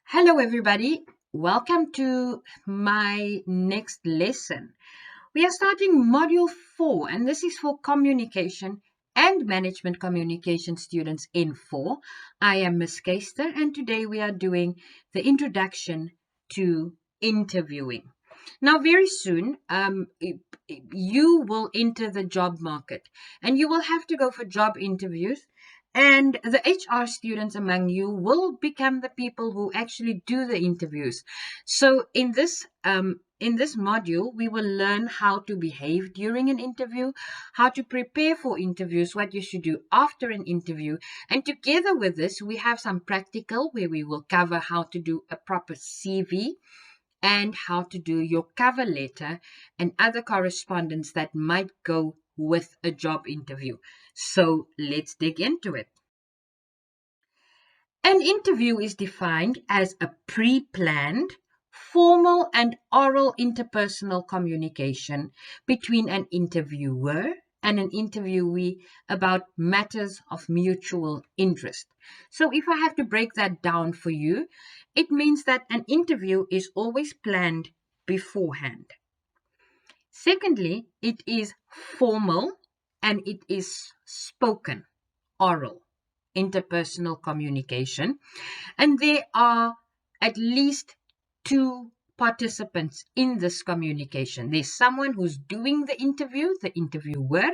Hello, everybody. Welcome to my next lesson. We are starting Module 4, and this is for communication and management communication students in 4. I am Miss Keister, and today we are doing the introduction to interviewing. Now, very soon, you will enter the job market and you will have to go for job interviews. And the HR students among you will become the people who actually do the interviews. So, in this module, we will learn how to behave during an interview, how to prepare for interviews, what you should do after an interview. And together with this, we have some practical where we will cover how to do a proper CV and how to do your cover letter and other correspondence that might go with a job interview. So let's dig into it. An interview is defined as a pre planned, formal, and oral interpersonal communication between an interviewer and an interviewee about matters of mutual interest. So, if I have to break that down for you, it means that an interview is always planned beforehand. Secondly, it is formal and it is spoken, oral, interpersonal communication. And there are at least two participants in this communication. There's someone who's doing the interview, the interviewer,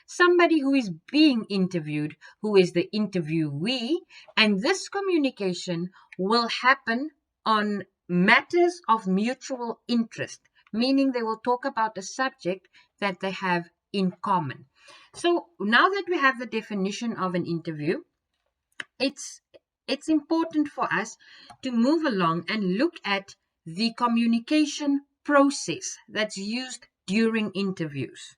somebody who is being interviewed, who is the interviewee, and this communication will happen on matters of mutual interest, meaning they will talk about a subject that they have in common. So now that we have the definition of an interview, it's it's important for us to move along and look at the communication process that's used during interviews.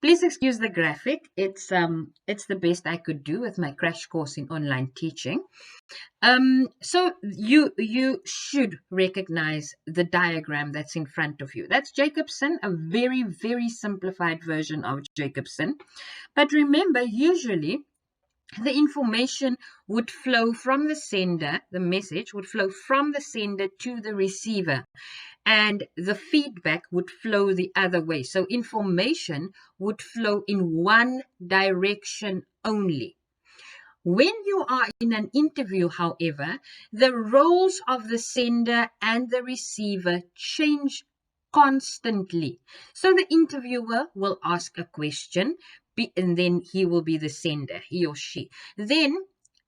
Please excuse the graphic. It's the best I could do with my crash course in online teaching. So you should recognize the diagram that's in front of you. That's Jacobson, a very simplified version of Jacobson. But remember, usually the information would flow from the sender, the message would flow from the sender to the receiver, and the feedback would flow the other way. So information would flow in one direction only. When you are in an interview, however, the roles of the sender and the receiver change constantly. So the interviewer will ask a question, and then he will be the sender, he or she. Then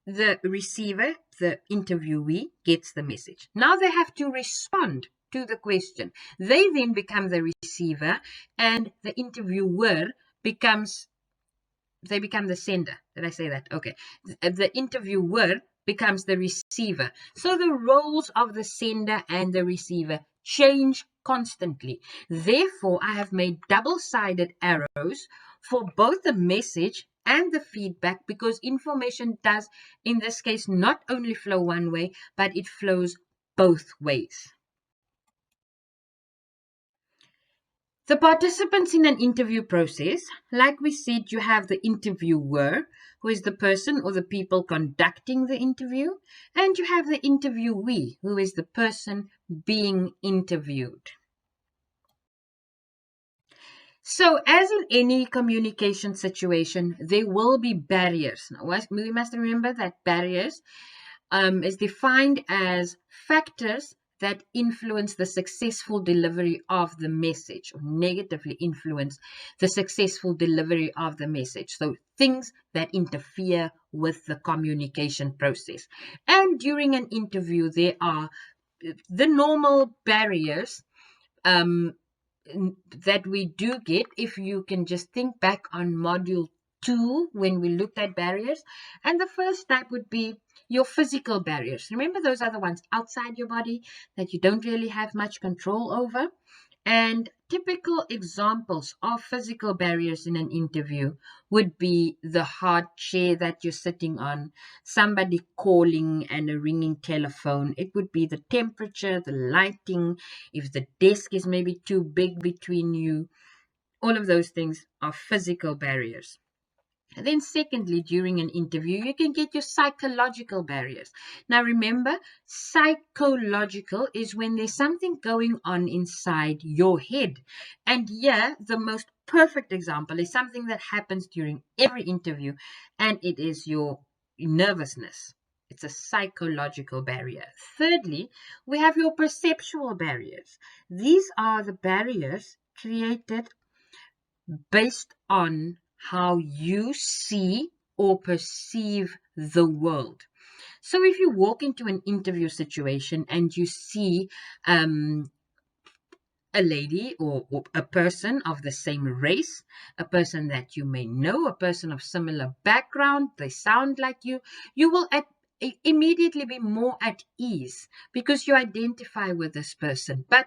the receiver, the interviewee, gets the message. Now they have to respond to the question. They then become the receiver, and the interviewer becomes they become the sender. Did I say that? Okay. The interviewer becomes the receiver. So the roles of the sender and the receiver change constantly. Therefore, I have made double-sided arrows for both the message and the feedback, because information does, in this case, not only flow one way, but it flows both ways. The participants in an interview process, like we said, you have the interviewer, who is the person or the people conducting the interview, and you have the interviewee, who is the person being interviewed. So, as in any communication situation, there will be barriers. Now, we must remember that barriers is defined as factors that influence the successful delivery of the message, or negatively influence the successful delivery of the message. So things that interfere with the communication process. And during an interview, there are the normal barriers that we do get. If you can just think back on module 2 when we looked at barriers, and the first type would be your physical barriers. Remember, those are the ones outside your body that you don't really have much control over. And typical examples of physical barriers in an interview would be the hard chair that you're sitting on, somebody calling, and a ringing telephone. It would be the temperature, the lighting, if the desk is maybe too big between you. All of those things are physical barriers. And then secondly, during an interview, you can get your psychological barriers. Now remember, psychological is when there's something going on inside your head. And yeah, the most perfect example is something that happens during every interview, and it is your nervousness. It's a psychological barrier. Thirdly, we have your perceptual barriers. These are the barriers created based on how you see or perceive the world. So if you walk into an interview situation and you see a lady or a person of the same race, a person that you may know, a person of similar background, they sound like you will immediately be more at ease because you identify with this person. But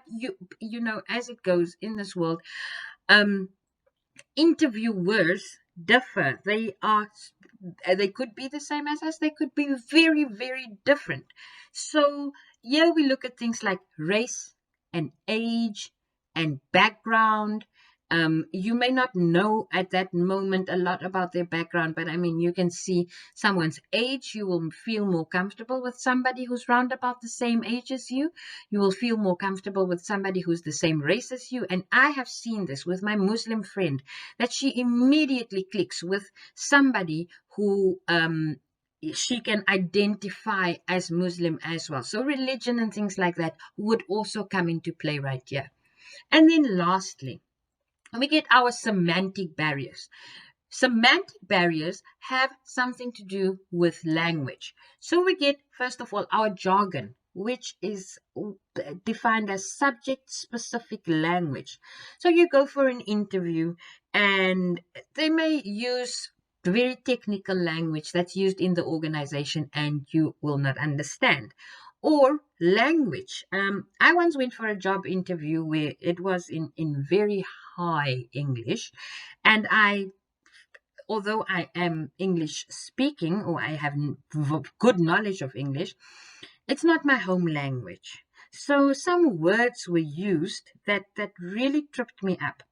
you know, as it goes in this world, um, interviewers differ. They could be the same as us. They could be very, very different. So here we look at things like race and age and background. You may not know at that moment a lot about their background, but I mean, you can see someone's age. You will feel more comfortable with somebody who's round about the same age as you. You will feel more comfortable with somebody who's the same race as you. And I have seen this with my Muslim friend, that she immediately clicks with somebody who she can identify as Muslim as well. So religion and things like that would also come into play right here. And then lastly, we get our semantic barriers. Semantic barriers have something to do with language. So we get, first of all, our jargon, which is defined as subject-specific language. So you go for an interview and they may use very technical language that's used in the organization and you will not understand. Or language. I once went for a job interview where it was in very high English, and although I am English speaking or I have good knowledge of English, it's not my home language. So some words were used that really tripped me up.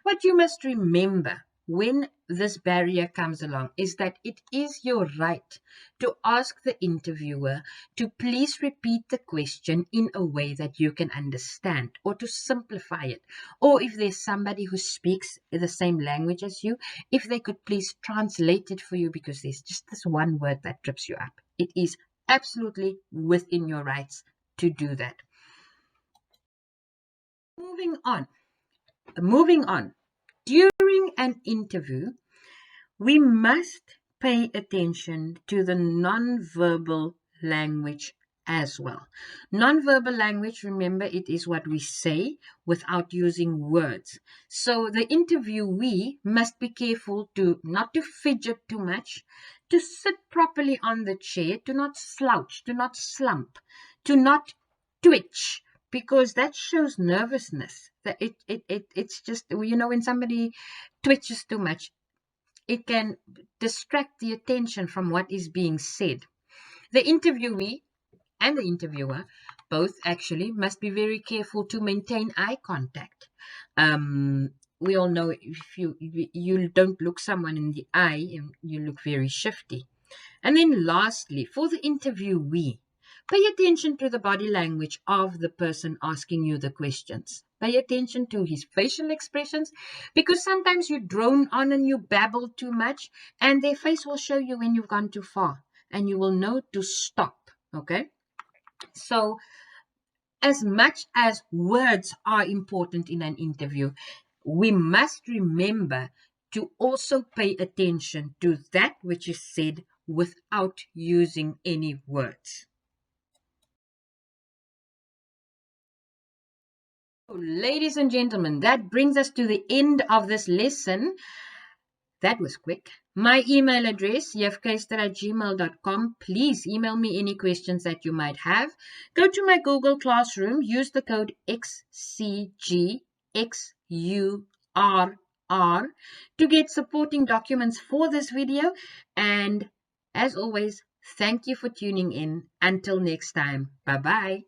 What you must remember when this barrier comes along is that it is your right to ask the interviewer to please repeat the question in a way that you can understand, or to simplify it. Or if there's somebody who speaks the same language as you, if they could please translate it for you, because there's just this one word that trips you up. It is absolutely within your rights to do that. Moving on. Moving on. During an interview, we must pay attention to the non-verbal language as well. Non-verbal language, remember, it is what we say without using words. So the interviewee must be careful not to fidget too much, to sit properly on the chair, to not slouch, to not slump, to not twitch, because that shows nervousness. That it's just, you know, when somebody twitches too much, it can distract the attention from what is being said. The interviewee and the interviewer both actually must be very careful to maintain eye contact. We all know if you don't look someone in the eye, you look very shifty. And then lastly, for the interviewee, pay attention to the body language of the person asking you the questions. Pay attention to his facial expressions, because sometimes you drone on and you babble too much, and their face will show you when you've gone too far, and you will know to stop. Okay? So, as much as words are important in an interview, we must remember to also pay attention to that which is said without using any words. Ladies and gentlemen, that brings us to the end of this lesson. That was quick. My email address, yefkeister@gmail.com. Please email me any questions that you might have. Go to my Google Classroom. Use the code XCGXURR to get supporting documents for this video. And as always, thank you for tuning in. Until next time, bye-bye.